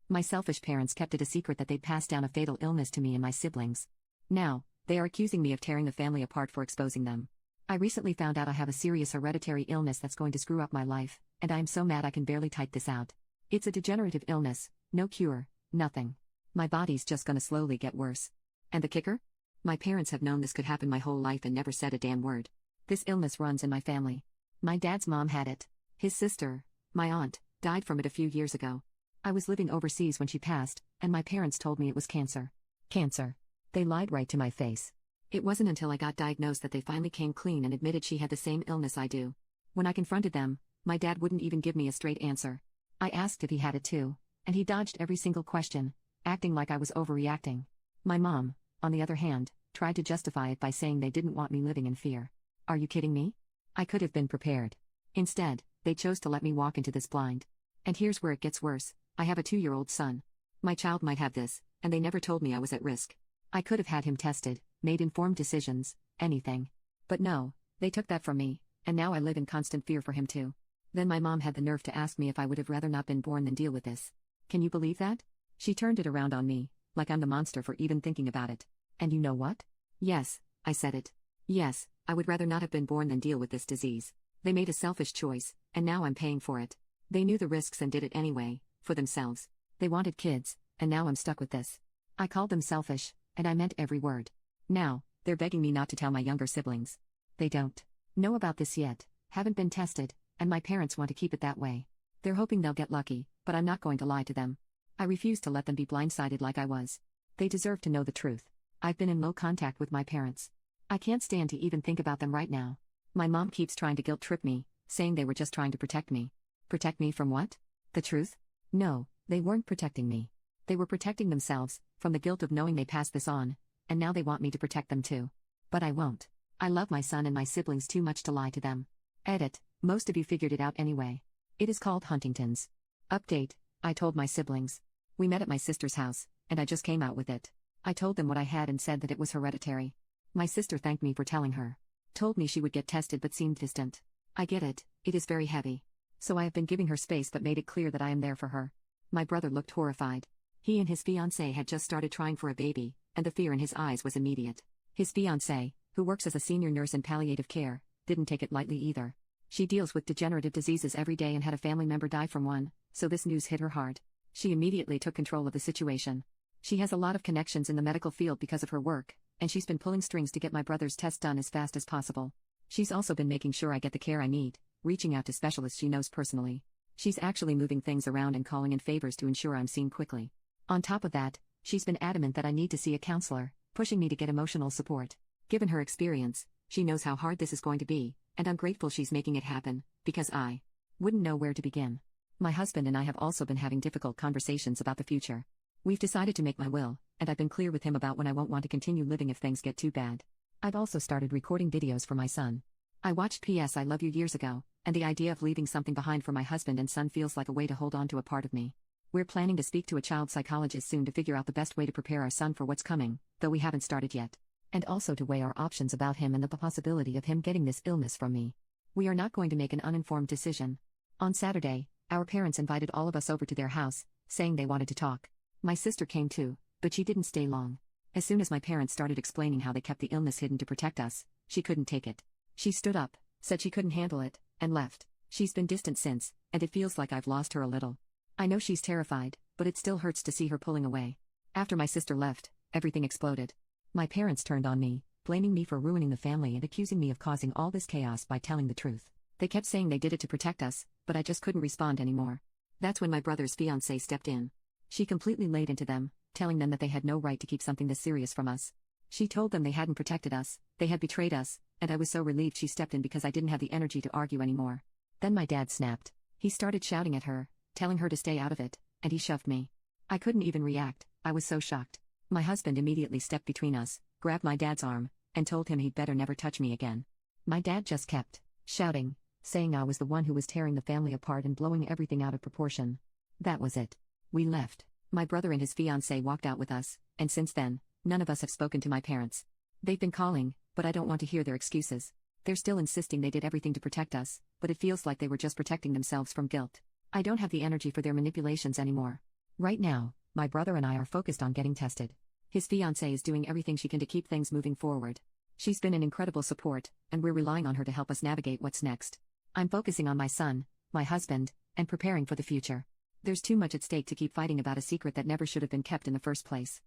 My selfish parents kept it a secret that they'd passed down a fatal illness to me and my siblings. Now, they are accusing me of tearing the family apart for exposing them. I recently found out I have a serious hereditary illness that's going to screw up my life, and I am so mad I can barely type this out. It's a degenerative illness, no cure, nothing. My body's just gonna slowly get worse. And the kicker? My parents have known this could happen my whole life and never said a damn word. This illness runs in my family. My dad's mom had it. His sister, my aunt, died from it a few years ago. I was living overseas when she passed, and my parents told me it was cancer. Cancer. They lied right to my face. It wasn't until I got diagnosed that they finally came clean and admitted she had the same illness I do. When I confronted them, my dad wouldn't even give me a straight answer. I asked if he had it too, and he dodged every single question, acting like I was overreacting. My mom, on the other hand, tried to justify it by saying they didn't want me living in fear. Are you kidding me? I could have been prepared. Instead, they chose to let me walk into this blind. And here's where it gets worse. I have a 2-year-old son. My child might have this, and they never told me I was at risk. I could have had him tested, made informed decisions, anything. But no, they took that from me, and now I live in constant fear for him too. Then my mom had the nerve to ask me if I would have rather not been born than deal with this. Can you believe that? She turned it around on me, like I'm the monster for even thinking about it. And you know what? Yes, I said it. Yes, I would rather not have been born than deal with this disease. They made a selfish choice, and now I'm paying for it. They knew the risks and did it anyway, for themselves. They wanted kids, and now I'm stuck with this. I called them selfish, and I meant every word. Now, they're begging me not to tell my younger siblings. They don't know about this yet, haven't been tested, and my parents want to keep it that way. They're hoping they'll get lucky, but I'm not going to lie to them. I refuse to let them be blindsided like I was. They deserve to know the truth. I've been in low contact with my parents. I can't stand to even think about them right now. My mom keeps trying to guilt trip me, saying they were just trying to protect me. Protect me from what? The truth? No, they weren't protecting me. They were protecting themselves, from the guilt of knowing they passed this on, and now they want me to protect them too. But I won't. I love my son and my siblings too much to lie to them. Edit, most of you figured it out anyway. It is called Huntington's. Update, I told my siblings. We met at my sister's house, and I just came out with it. I told them what I had and said that it was hereditary. My sister thanked me for telling her. Told me she would get tested but seemed distant. I get it, it is very heavy. So I have been giving her space but made it clear that I am there for her. My brother looked horrified. He and his fiancée had just started trying for a baby, and the fear in his eyes was immediate. His fiancée, who works as a senior nurse in palliative care, didn't take it lightly either. She deals with degenerative diseases every day and had a family member die from one, so this news hit her hard. She immediately took control of the situation. She has a lot of connections in the medical field because of her work, and she's been pulling strings to get my brother's test done as fast as possible. She's also been making sure I get the care I need, reaching out to specialists she knows personally. She's actually moving things around and calling in favors to ensure I'm seen quickly. On top of that, she's been adamant that I need to see a counselor, pushing me to get emotional support. Given her experience, she knows how hard this is going to be, and I'm grateful she's making it happen, because I wouldn't know where to begin. My husband and I have also been having difficult conversations about the future. We've decided to make my will, and I've been clear with him about when I won't want to continue living if things get too bad. I've also started recording videos for my son. I watched P.S. I Love You years ago, and the idea of leaving something behind for my husband and son feels like a way to hold on to a part of me. We're planning to speak to a child psychologist soon to figure out the best way to prepare our son for what's coming, though we haven't started yet. And also to weigh our options about him and the possibility of him getting this illness from me. We are not going to make an uninformed decision. On Saturday, our parents invited all of us over to their house, saying they wanted to talk. My sister came too, but she didn't stay long. As soon as my parents started explaining how they kept the illness hidden to protect us, she couldn't take it. She stood up, said she couldn't handle it, and left. She's been distant since, and it feels like I've lost her a little. I know she's terrified, but it still hurts to see her pulling away. After my sister left, everything exploded. My parents turned on me, blaming me for ruining the family and accusing me of causing all this chaos by telling the truth. They kept saying they did it to protect us, but I just couldn't respond anymore. That's when my brother's fiancée stepped in. She completely laid into them, telling them that they had no right to keep something this serious from us. She told them they hadn't protected us, they had betrayed us, and I was so relieved she stepped in because I didn't have the energy to argue anymore. Then my dad snapped. He started shouting at her, telling her to stay out of it, and he shoved me. I couldn't even react, I was so shocked. My husband immediately stepped between us, grabbed my dad's arm, and told him he'd better never touch me again. My dad just kept shouting, saying I was the one who was tearing the family apart and blowing everything out of proportion. That was it. We left. My brother and his fiancée walked out with us, and since then, none of us have spoken to my parents. They've been calling, but I don't want to hear their excuses. They're still insisting they did everything to protect us, but it feels like they were just protecting themselves from guilt. I don't have the energy for their manipulations anymore. Right now, my brother and I are focused on getting tested. His fiancée is doing everything she can to keep things moving forward. She's been an incredible support, and we're relying on her to help us navigate what's next. I'm focusing on my son, my husband, and preparing for the future. There's too much at stake to keep fighting about a secret that never should have been kept in the first place.